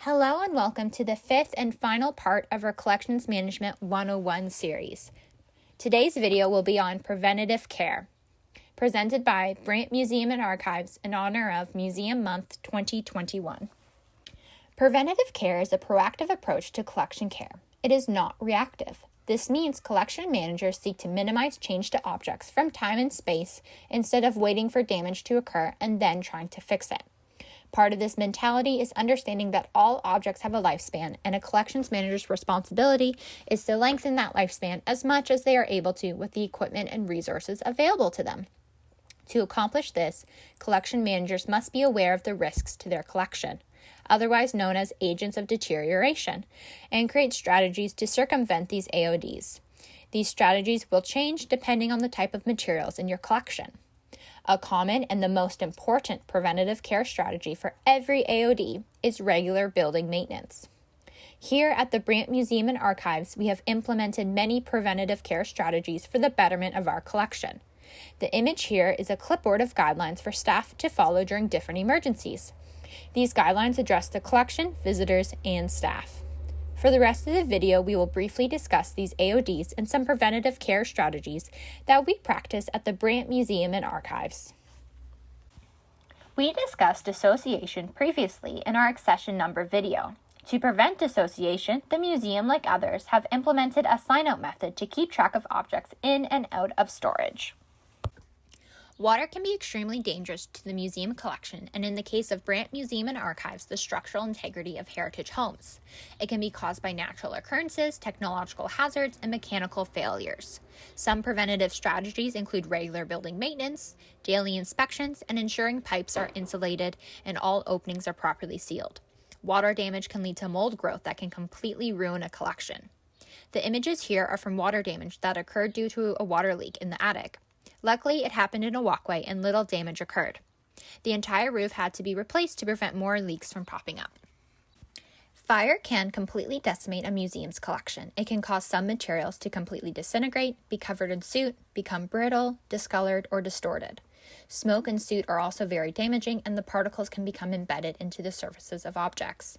Hello and welcome to the fifth and final part of our Collections Management 101 series. Today's video will be on Preventative Care, presented by Brant Museum and Archives in honor of Museum Month 2021. Preventative care is a proactive approach to collection care. It is not reactive. This means collection managers seek to minimize change to objects from time and space instead of waiting for damage to occur and then trying to fix it. Part of this mentality is understanding that all objects have a lifespan, and a collections manager's responsibility is to lengthen that lifespan as much as they are able to with the equipment and resources available to them. To accomplish this, collection managers must be aware of the risks to their collection, otherwise known as Agents of Deterioration, and create strategies to circumvent these AODs. These strategies will change depending on the type of materials in your collection. A common and the most important preventative care strategy for every AOD is regular building maintenance. Here at the Brant Museum and Archives, we have implemented many preventative care strategies for the betterment of our collection. The image here is a clipboard of guidelines for staff to follow during different emergencies. These guidelines address the collection, visitors, and staff. For the rest of the video, we will briefly discuss these AODs and some preventative care strategies that we practice at the Brant Museum and Archives. We discussed dissociation previously in our accession number video. To prevent dissociation, the museum, like others, have implemented a sign-out method to keep track of objects in and out of storage. Water can be extremely dangerous to the museum collection, and in the case of Brant Museum and Archives, the structural integrity of heritage homes. It can be caused by natural occurrences, technological hazards, and mechanical failures. Some preventative strategies include regular building maintenance, daily inspections, and ensuring pipes are insulated and all openings are properly sealed. Water damage can lead to mold growth that can completely ruin a collection. The images here are from water damage that occurred due to a water leak in the attic. Luckily, it happened in a walkway and little damage occurred. The entire roof had to be replaced to prevent more leaks from popping up. Fire can completely decimate a museum's collection. It can cause some materials to completely disintegrate, be covered in soot, become brittle, discolored, or distorted. Smoke and soot are also very damaging, and the particles can become embedded into the surfaces of objects.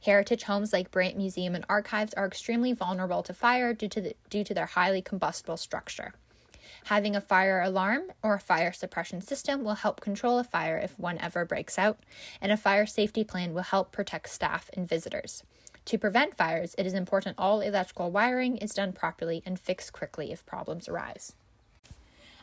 Heritage homes like Brant Museum and Archives are extremely vulnerable to fire due to their highly combustible structure. Having a fire alarm or a fire suppression system will help control a fire if one ever breaks out, and a fire safety plan will help protect staff and visitors. To prevent fires, it is important all electrical wiring is done properly and fixed quickly if problems arise.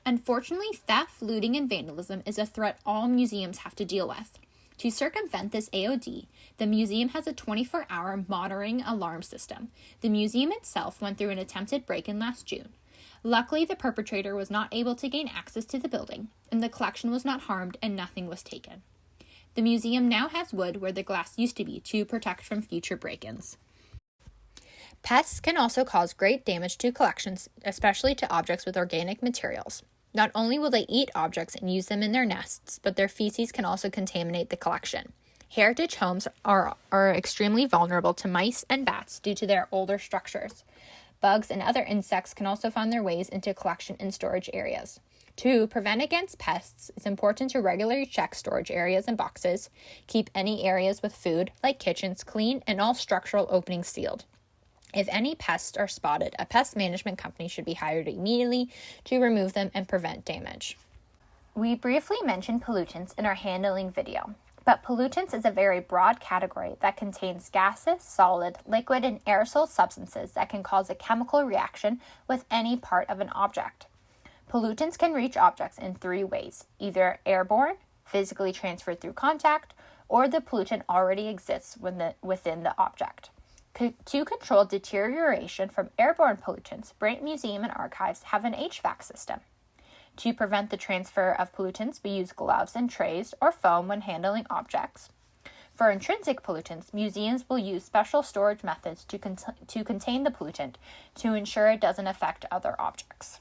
Unfortunately, theft, looting, and vandalism is a threat all museums have to deal with. To circumvent this AOD, the museum has a 24-hour monitoring alarm system. The museum itself went through an attempted break-in last June. Luckily, the perpetrator was not able to gain access to the building, and the collection was not harmed and nothing was taken. The museum now has wood where the glass used to be to protect from future break-ins. Pests can also cause great damage to collections, especially to objects with organic materials. Not only will they eat objects and use them in their nests, but their feces can also contaminate the collection. Heritage homes are extremely vulnerable to mice and bats due to their older structures. Bugs and other insects can also find their ways into collection and storage areas. To prevent against pests, it's important to regularly check storage areas and boxes, keep any areas with food, like kitchens, clean, and all structural openings sealed. If any pests are spotted, a pest management company should be hired immediately to remove them and prevent damage. We briefly mentioned pollutants in our handling video. But pollutants is a very broad category that contains gases, solid, liquid, and aerosol substances that can cause a chemical reaction with any part of an object. Pollutants can reach objects in three ways: either airborne, physically transferred through contact, or the pollutant already exists within the object. To control deterioration from airborne pollutants, Brant Museum and Archives have an HVAC system. To prevent the transfer of pollutants, we use gloves and trays or foam when handling objects. For intrinsic pollutants, museums will use special storage methods to contain the pollutant to ensure it doesn't affect other objects.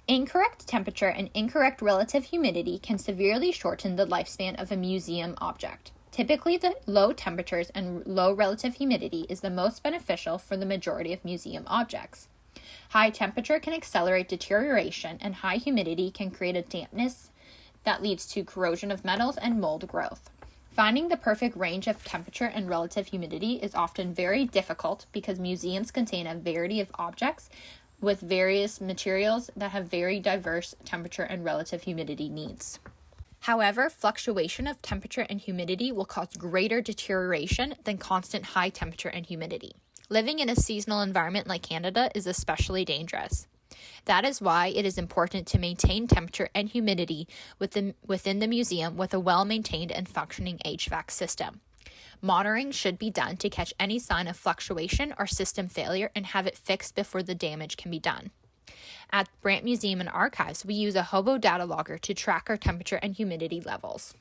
Incorrect temperature and incorrect relative humidity can severely shorten the lifespan of a museum object. Typically, the low temperatures and low relative humidity is the most beneficial for the majority of museum objects. High temperature can accelerate deterioration, and high humidity can create a dampness that leads to corrosion of metals and mold growth. Finding the perfect range of temperature and relative humidity is often very difficult because museums contain a variety of objects with various materials that have very diverse temperature and relative humidity needs. However, fluctuation of temperature and humidity will cause greater deterioration than constant high temperature and humidity. Living in a seasonal environment like Canada is especially dangerous. That is why it is important to maintain temperature and humidity within the museum with a well-maintained and functioning HVAC system. Monitoring should be done to catch any sign of fluctuation or system failure and have it fixed before the damage can be done. At Brant Museum and Archives, we use a hobo data logger to track our temperature and humidity levels.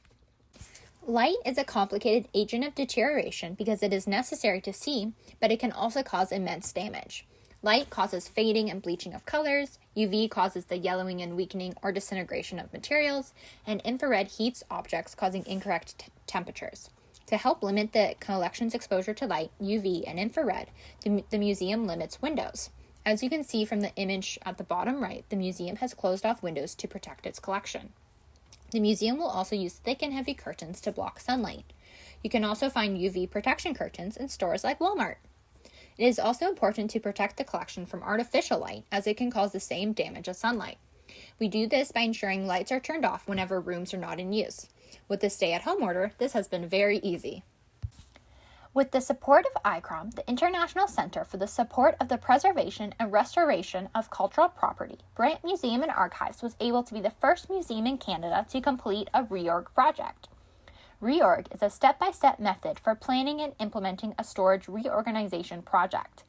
Light is a complicated agent of deterioration because it is necessary to see, but it can also cause immense damage. Light causes fading and bleaching of colors, UV causes the yellowing and weakening or disintegration of materials, and infrared heats objects causing incorrect temperatures. To help limit the collection's exposure to light, UV, and infrared, the museum limits windows. As you can see from the image at the bottom right, the museum has closed off windows to protect its collection. The museum will also use thick and heavy curtains to block sunlight. You can also find UV protection curtains in stores like Walmart. It is also important to protect the collection from artificial light, as it can cause the same damage as sunlight. We do this by ensuring lights are turned off whenever rooms are not in use. With the stay-at-home order, this has been very easy. With the support of ICROM, the International Center for the Support of the Preservation and Restoration of Cultural Property, Brant Museum and Archives was able to be the first museum in Canada to complete a Reorg project. Reorg is a step-by-step method for planning and implementing a storage reorganization project.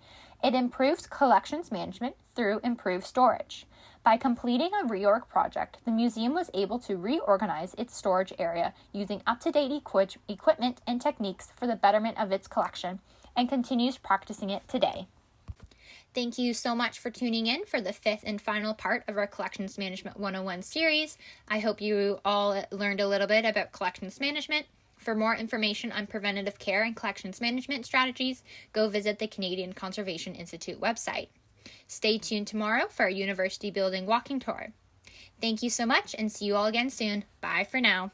It improves collections management through improved storage. By completing a Reorg project, the museum was able to reorganize its storage area using up-to-date equipment and techniques for the betterment of its collection, and continues practicing it today. Thank you so much for tuning in for the fifth and final part of our Collections Management 101 series. I hope you all learned a little bit about collections management. For more information on preventative care and collections management strategies, go visit the Canadian Conservation Institute website. Stay tuned tomorrow for our University Building walking tour. Thank you so much and see you all again soon. Bye for now.